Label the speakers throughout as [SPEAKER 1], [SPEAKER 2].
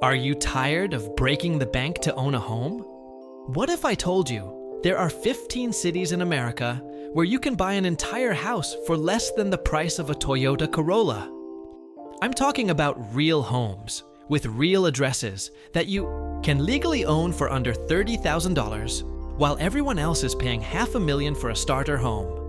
[SPEAKER 1] Are you tired of breaking the bank to own a home? What if I told you there are 15 cities in America where you can buy an entire house for less than the price of a Toyota Corolla? I'm talking about real homes with real addresses that you can legally own for under $30,000 while everyone else is paying $500,000 for a starter home.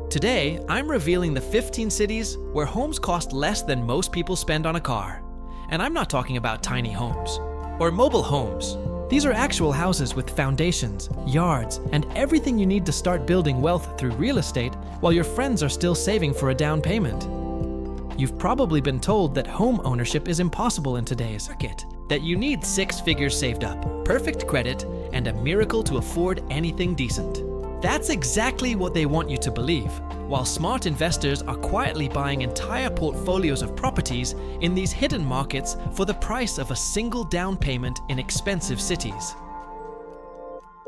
[SPEAKER 1] Today, I'm revealing the 15 cities where homes cost less than most people spend on a car. And I'm not talking about tiny homes or mobile homes. These are actual houses with foundations, yards, and everything you need to start building wealth through real estate while your friends are still saving for a down payment. You've probably been told that home ownership is impossible in today's market, that you need 6 figures saved up, perfect credit, and a miracle to afford anything decent. That's exactly what they want you to believe, while smart investors are quietly buying entire portfolios of properties in these hidden markets for the price of a single down payment in expensive cities.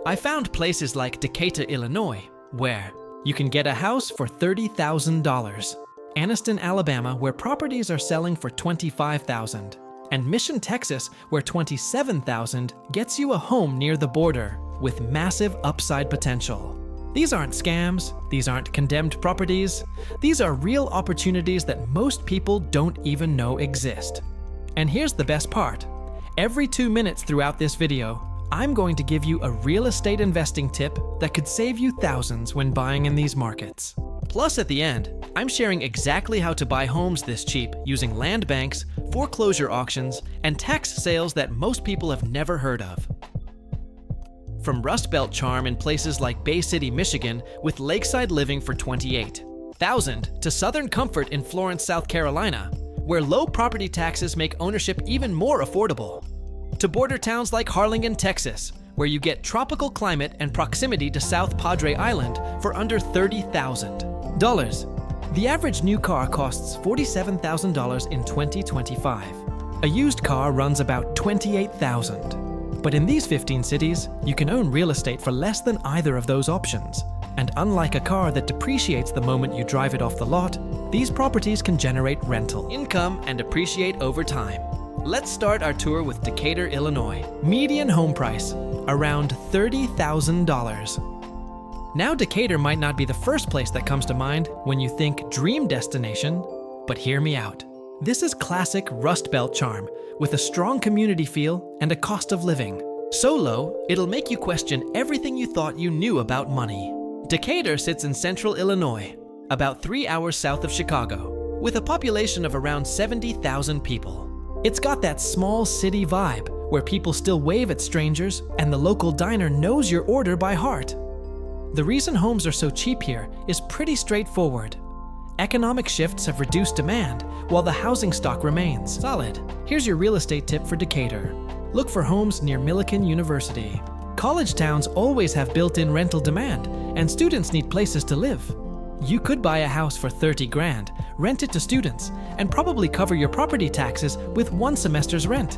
[SPEAKER 1] I found places like Decatur, Illinois, where you can get a house for $30,000, Anniston, Alabama, where properties are selling for $25,000, and Mission, Texas, where $27,000 gets you a home near the border with massive upside potential. These aren't scams, these aren't condemned properties, these are real opportunities that most people don't even know exist. And here's the best part. Every 2 minutes throughout this video, I'm going to give you a real estate investing tip that could save you thousands when buying in these markets. Plus, at the end, I'm sharing exactly how to buy homes this cheap using land banks, foreclosure auctions, and tax sales that most people have never heard of. From Rust Belt charm in places like Bay City, Michigan, with Lakeside living for $28,000, to Southern comfort in Florence, South Carolina, where low property taxes make ownership even more affordable, to border towns like Harlingen, Texas, where you get tropical climate and proximity to South Padre Island for under $30,000. The average new car costs $47,000 in 2025. A used car runs about $28,000. But in these 15 cities, you can own real estate for less than either of those options. And unlike a car that depreciates the moment you drive it off the lot, these properties can generate rental income and appreciate over time. Let's start our tour with Decatur, Illinois. Median home price, around $30,000. Now, Decatur might not be the first place that comes to mind when you think dream destination, but hear me out. This is classic Rust Belt charm, with a strong community feel and a cost of living. So low, it'll make you question everything you thought you knew about money. Decatur sits in central Illinois, about 3 hours south of Chicago, with a population of around 70,000 people. It's got that small city vibe, where people still wave at strangers and the local diner knows your order by heart. The reason homes are so cheap here is pretty straightforward. Economic shifts have reduced demand, while the housing stock remains solid. Here's your real estate tip for Decatur. Look for homes near Millikan University. College towns always have built-in rental demand, and students need places to live. You could buy a house for $30,000, rent it to students, and probably cover your property taxes with 1 semester's rent.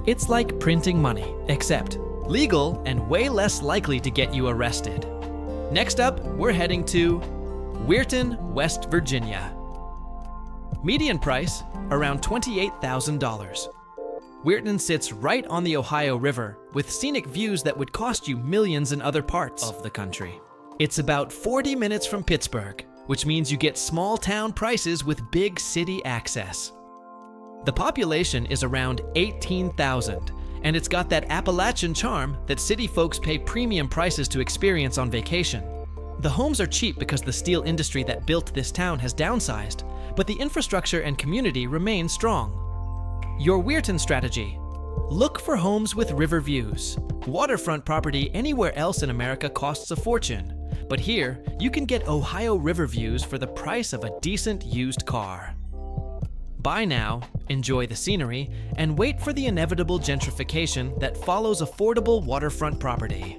[SPEAKER 1] It's like printing money, except legal and way less likely to get you arrested. Next up, we're heading to Weirton, West Virginia. Median price, around $28,000. Weirton sits right on the Ohio River with scenic views that would cost you millions in other parts of the country. It's about 40 minutes from Pittsburgh, which means you get small town prices with big city access. The population is around 18,000, and it's got that Appalachian charm that city folks pay premium prices to experience on vacation. The homes are cheap because the steel industry that built this town has downsized, but the infrastructure and community remain strong. Your Weirton strategy: look for homes with river views. Waterfront property anywhere else in America costs a fortune, but here you can get Ohio river views for the price of a decent used car. Buy now, enjoy the scenery, and wait for the inevitable gentrification that follows affordable waterfront property.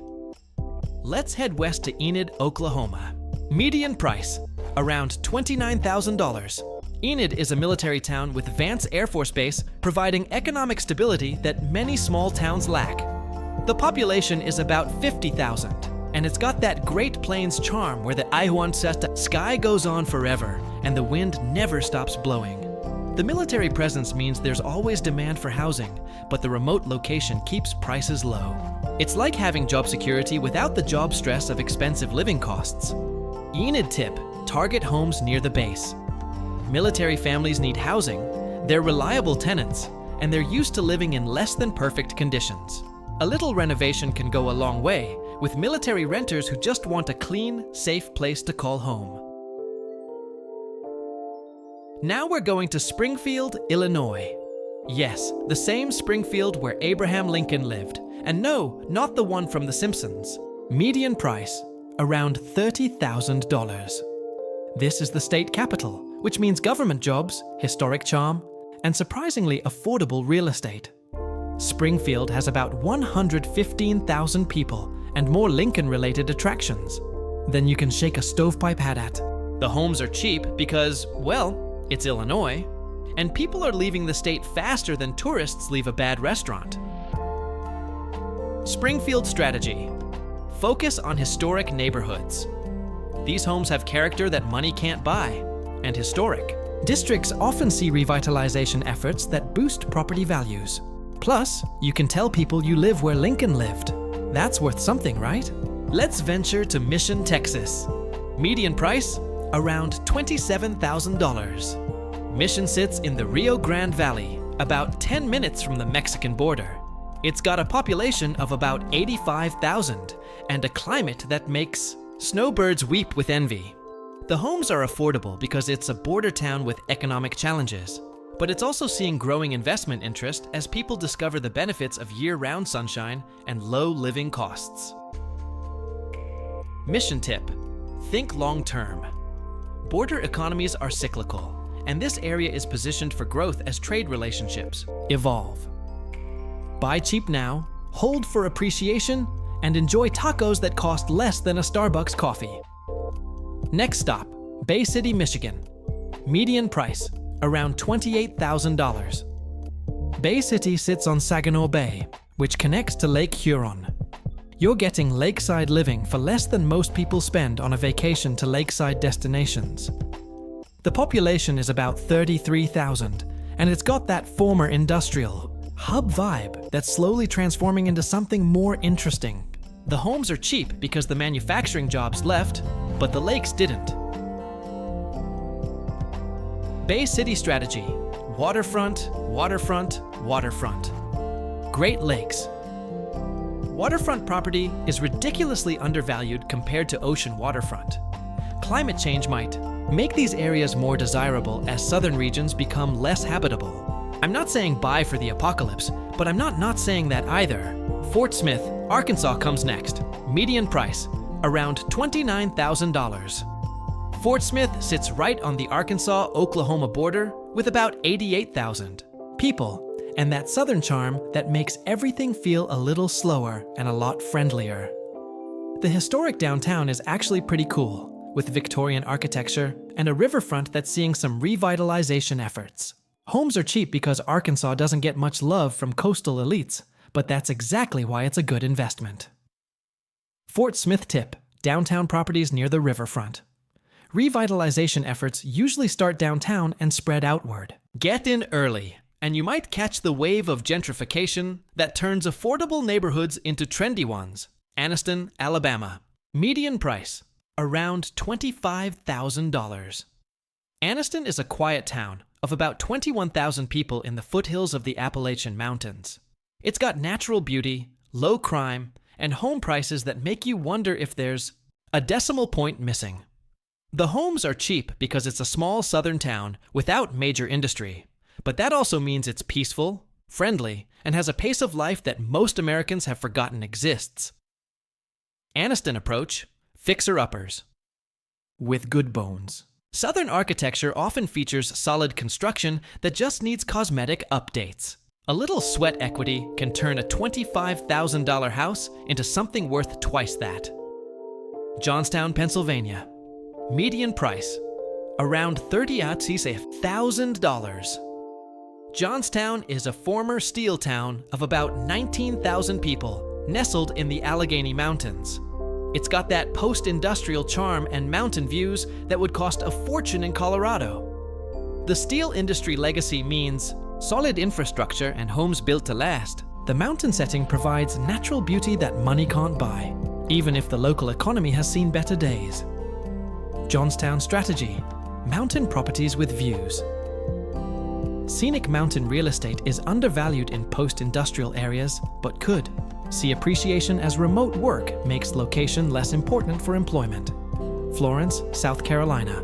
[SPEAKER 1] Let's head west to Enid, Oklahoma. Median price, around $29,000. Enid is a military town with Vance Air Force Base, providing economic stability that many small towns lack. The population is about 50,000, and it's got that Great Plains charm where the sky goes on forever and the wind never stops blowing. The military presence means there's always demand for housing, but the remote location keeps prices low. It's like having job security without the job stress of expensive living costs. Enid tip: target homes near the base. Military families need housing, they're reliable tenants, and they're used to living in less than perfect conditions. A little renovation can go a long way, with military renters who just want a clean, safe place to call home. Now we're going to Springfield, Illinois. Yes, the same Springfield where Abraham Lincoln lived. And no, not the one from The Simpsons. Median price, around $30,000. This is the state capital, which means government jobs, historic charm, and surprisingly affordable real estate. Springfield has about 115,000 people and more Lincoln-related attractions than you can shake a stovepipe hat at. The homes are cheap because, well, it's Illinois, and people are leaving the state faster than tourists leave a bad restaurant. Springfield strategy: focus on historic neighborhoods. These homes have character that money can't buy, and historic. Districts often see revitalization efforts that boost property values. Plus, you can tell people you live where Lincoln lived. That's worth something, right? Let's venture to Mission, Texas. Median price, around $27,000. Mission sits in the Rio Grande Valley, about 10 minutes from the Mexican border. It's got a population of about 85,000 and a climate that makes snowbirds weep with envy. The homes are affordable because it's a border town with economic challenges, but it's also seeing growing investment interest as people discover the benefits of year-round sunshine and low living costs. Mission tip: think long-term. Border economies are cyclical, and this area is positioned for growth as trade relationships evolve. Buy cheap now, hold for appreciation, and enjoy tacos that cost less than a Starbucks coffee. Next stop, Bay City, Michigan. Median price, around $28,000. Bay City sits on Saginaw Bay, which connects to Lake Huron. You're getting lakeside living for less than most people spend on a vacation to lakeside destinations. The population is about 33,000, and it's got that former industrial hub vibe that's slowly transforming into something more interesting. The homes are cheap because the manufacturing jobs left, but the lakes didn't. Bay City strategy: waterfront, waterfront, waterfront. Great Lakes. Waterfront property is ridiculously undervalued compared to ocean waterfront. Climate change might make these areas more desirable as southern regions become less habitable. I'm not saying buy for the apocalypse, but I'm not saying that either. Fort Smith, Arkansas comes next. Median price, around $29,000. Fort Smith sits right on the Arkansas-Oklahoma border with about 88,000 people, and that southern charm that makes everything feel a little slower and a lot friendlier. The historic downtown is actually pretty cool, with Victorian architecture and a riverfront that's seeing some revitalization efforts. Homes are cheap because Arkansas doesn't get much love from coastal elites, but that's exactly why it's a good investment. Fort Smith tip: downtown properties near the riverfront. Revitalization efforts usually start downtown and spread outward. Get in early, and you might catch the wave of gentrification that turns affordable neighborhoods into trendy ones. Anniston, Alabama. Median price, around $25,000. Anniston is a quiet town of about 21,000 people in the foothills of the Appalachian Mountains. It's got natural beauty, low crime, and home prices that make you wonder if there's a decimal point missing. The homes are cheap because it's a small southern town without major industry, but that also means it's peaceful, friendly, and has a pace of life that most Americans have forgotten exists. Anniston approach: fixer-uppers with good bones. Southern architecture often features solid construction that just needs cosmetic updates. A little sweat equity can turn a $25,000 house into something worth twice that. Johnstown, Pennsylvania. Median price, around $30,000. Johnstown is a former steel town of about 19,000 people, nestled in the Allegheny Mountains. It's got that post-industrial charm and mountain views that would cost a fortune in Colorado. The steel industry legacy means solid infrastructure and homes built to last. The mountain setting provides natural beauty that money can't buy, even if the local economy has seen better days. Johnstown strategy: mountain properties with views. Scenic mountain real estate is undervalued in post-industrial areas, but could see appreciation as remote work makes location less important for employment. Florence, South Carolina.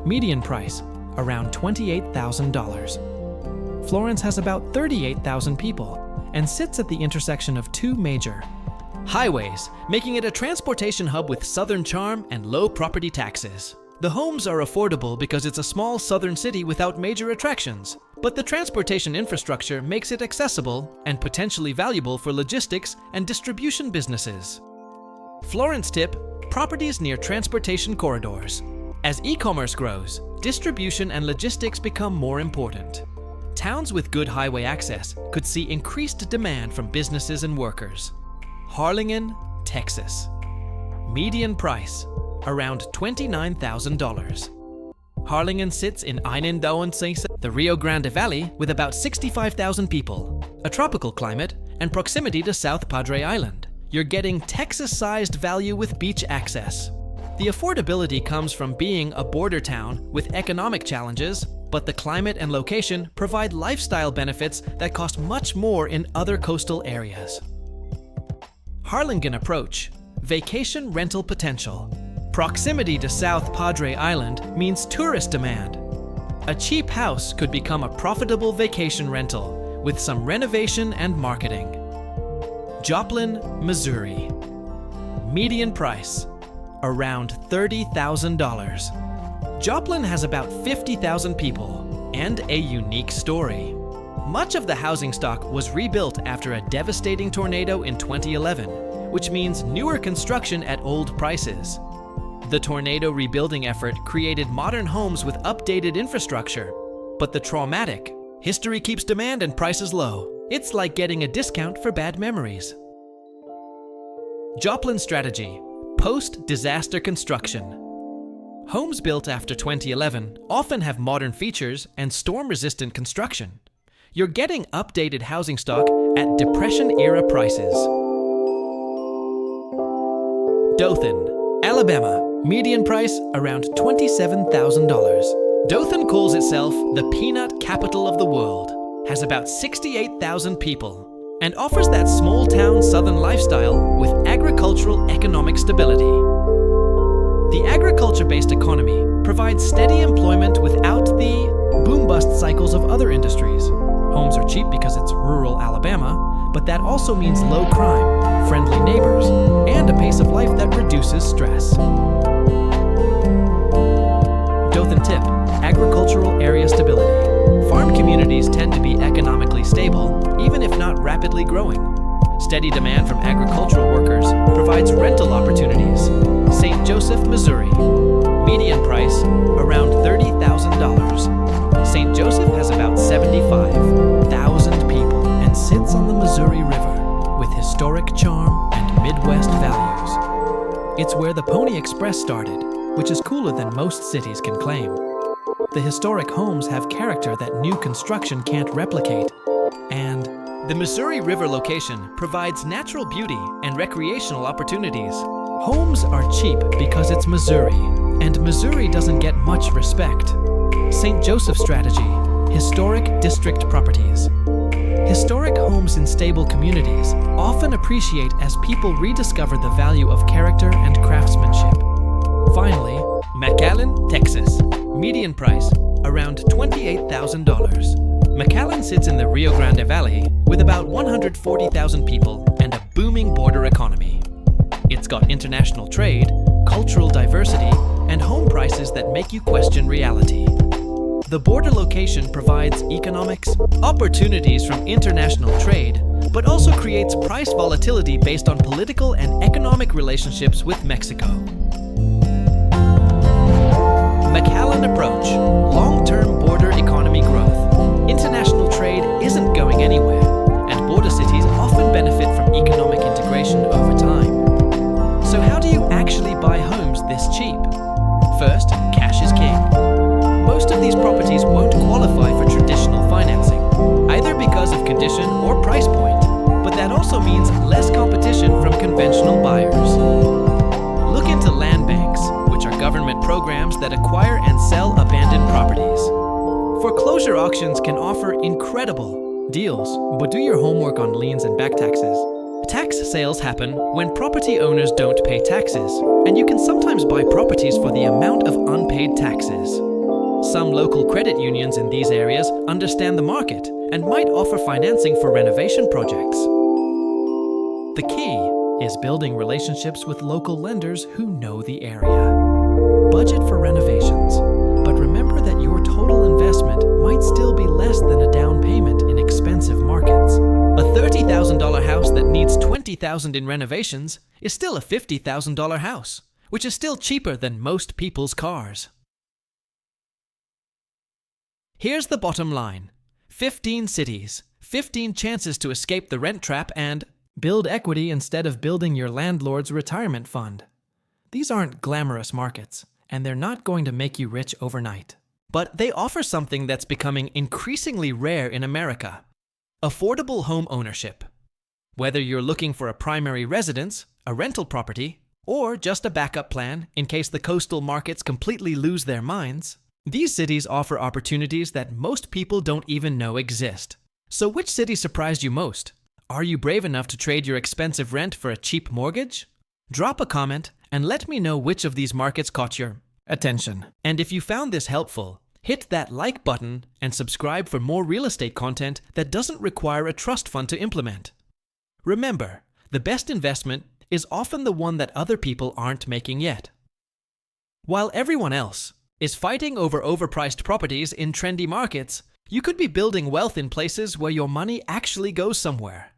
[SPEAKER 1] Median price, around $28,000. Florence has about 38,000 people and sits at the intersection of two major highways, making it a transportation hub with southern charm and low property taxes. The homes are affordable because it's a small southern city without major attractions, but the transportation infrastructure makes it accessible and potentially valuable for logistics and distribution businesses. Florence tip: properties near transportation corridors. As e-commerce grows, distribution and logistics become more important. Towns with good highway access could see increased demand from businesses and workers. Harlingen, Texas. Median price, around $29,000. Harlingen sits in Anniston, the Rio Grande Valley, with about 65,000 people, a tropical climate, and proximity to South Padre Island. You're getting Texas-sized value with beach access. The affordability comes from being a border town with economic challenges, but the climate and location provide lifestyle benefits that cost much more in other coastal areas. Harlingen approach: vacation rental potential. Proximity to South Padre Island means tourist demand. A cheap house could become a profitable vacation rental with some renovation and marketing. Joplin, Missouri. Median price, around $30,000. Joplin has about 50,000 people and a unique story. Much of the housing stock was rebuilt after a devastating tornado in 2011, which means newer construction at old prices. The tornado rebuilding effort created modern homes with updated infrastructure, but the traumatic history keeps demand and prices low. It's like getting a discount for bad memories. Joplin strategy: post-disaster construction. Homes built after 2011 often have modern features and storm-resistant construction. You're getting updated housing stock at Depression-era prices. Dothan, Alabama. Median price around $27,000. Dothan calls itself the peanut capital of the world, has about 68,000 people, and offers that small-town southern lifestyle with agricultural economic stability. The agriculture-based economy provides steady employment without the boom-bust cycles of other industries. Homes are cheap because it's rural Alabama, but that also means low crime, friendly neighbors, and a pace of life that reduces stress. Dothan tip: agricultural area stability. Farm communities tend to be economically stable, even if not rapidly growing. Steady demand from agricultural workers provides rental opportunities. St. Joseph, Missouri. Median price, around $30,000. St. Joseph has about 75,000 people and sits on the Missouri River with historic charm and Midwest values. It's where the Pony Express started, which is cooler than most cities can claim. The historic homes have character that new construction can't replicate, and the Missouri River location provides natural beauty and recreational opportunities. Homes are cheap because it's Missouri, and Missouri doesn't get much respect. St. Joseph strategy: historic district properties. Historic homes in stable communities often appreciate as people rediscover the value of character and craftsmanship. Finally, McAllen, Texas. Median price, around $28,000. McAllen sits in the Rio Grande Valley with about 140,000 people and a booming border economy. It's got international trade, cultural diversity, and home prices that make you question reality. The border location provides economics, opportunities from international trade, but also creates price volatility based on political and economic relationships with Mexico. McAllen approach: long-term border economy growth. International trade isn't going anywhere, and border cities often benefit from economic integration over time. So how do you actually buy homes this cheap? First, cash is king. Most of these properties won't because of condition or price point, but that also means less competition from conventional buyers. Look into land banks, which are government programs that acquire and sell abandoned properties. Foreclosure auctions can offer incredible deals, but do your homework on liens and back taxes. Tax sales happen when property owners don't pay taxes, and you can sometimes buy properties for the amount of unpaid taxes. Some local credit unions in these areas understand the market and might offer financing for renovation projects. The key is building relationships with local lenders who know the area. Budget for renovations, but remember that your total investment might still be less than a down payment in expensive markets. A $30,000 house that needs $20,000 in renovations is still a $50,000 house, which is still cheaper than most people's cars. Here's the bottom line. 15 cities, 15 chances to escape the rent trap and build equity instead of building your landlord's retirement fund. These aren't glamorous markets, and they're not going to make you rich overnight. But they offer something that's becoming increasingly rare in America: affordable home ownership. Whether you're looking for a primary residence, a rental property, or just a backup plan in case the coastal markets completely lose their minds, these cities offer opportunities that most people don't even know exist. So which city surprised you most? Are you brave enough to trade your expensive rent for a cheap mortgage? Drop a comment and let me know which of these markets caught your attention. And if you found this helpful, hit that like button and subscribe for more real estate content that doesn't require a trust fund to implement. Remember, the best investment is often the one that other people aren't making yet. While everyone else is fighting over overpriced properties in trendy markets, you could be building wealth in places where your money actually goes somewhere.